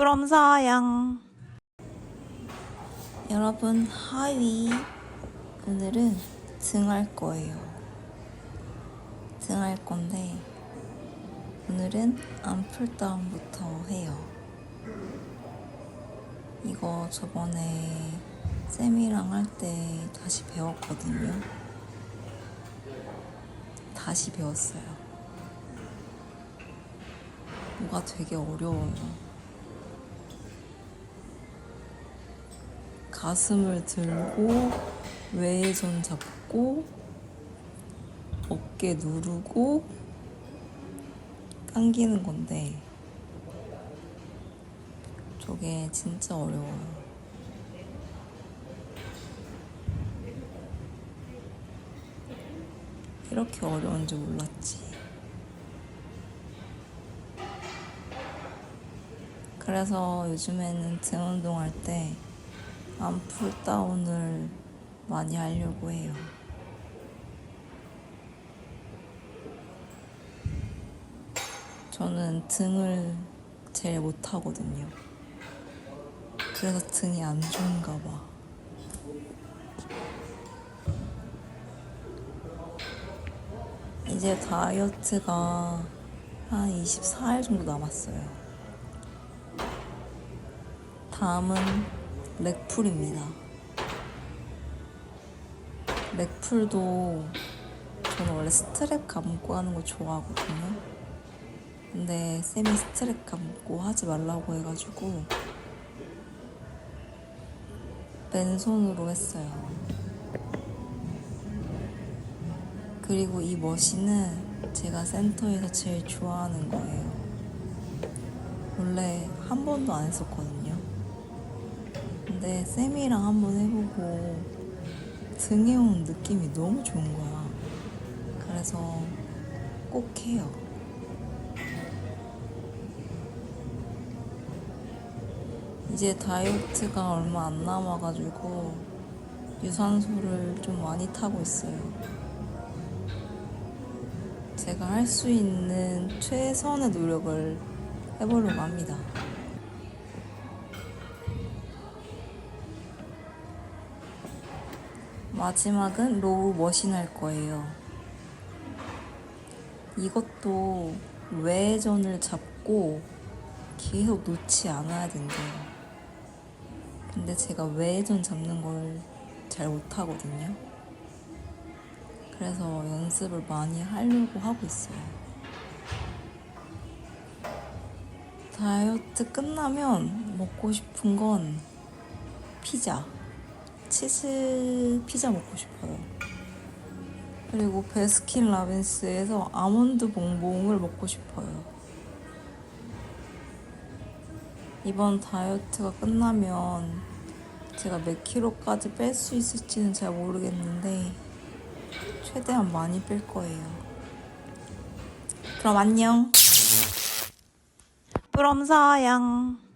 뿌럼사양. 여러분 하위, 오늘은 등할 거예요. 등할 건데 오늘은 암풀다운부터 해요. 이거 저번에 쌤이랑 할 때 다시 배웠거든요. 다시 배웠어요. 뭐가 되게 어려워요. 가슴을 들고 외전 잡고 어깨 누르고 당기는 건데 저게 진짜 어려워요. 이렇게 어려운 줄 몰랐지. 그래서 요즘에는 등 운동할 때 암풀다운을 많이 하려고 해요. 저는 등을 제일 못하거든요. 그래서 등이 안 좋은가 봐. 이제 다이어트가 한 24일 정도 남았어요. 다음은 렉풀입니다. 렉풀도 저는 원래 스트랩 감고 하는 거 좋아하거든요. 근데 쌤이 스트랩 감고 하지 말라고 해가지고 맨손으로 했어요. 그리고 이 머신은 제가 센터에서 제일 좋아하는 거예요. 원래 한 번도 안 했었거든요. 근데 쌤이랑 한번 해보고 등에 온 느낌이 너무 좋은 거야. 그래서 꼭 해요. 이제 다이어트가 얼마 안 남아가지고 유산소를 좀 많이 타고 있어요. 제가 할 수 있는 최선의 노력을 해보려고 합니다. 마지막은 로우 머신 할 거예요. 이것도 외전을 잡고 계속 놓지 않아야 된대요. 근데 제가 외전 잡는 걸 잘 못하거든요. 그래서 연습을 많이 하려고 하고 있어요. 다이어트 끝나면 먹고 싶은 건 피자. 치즈 피자 먹고 싶어요. 그리고 베스킨라빈스에서 아몬드 봉봉을 먹고 싶어요. 이번 다이어트가 끝나면 제가 몇 킬로까지 뺄 수 있을지는 잘 모르겠는데 최대한 많이 뺄 거예요. 그럼 안녕. 뿌럼사양.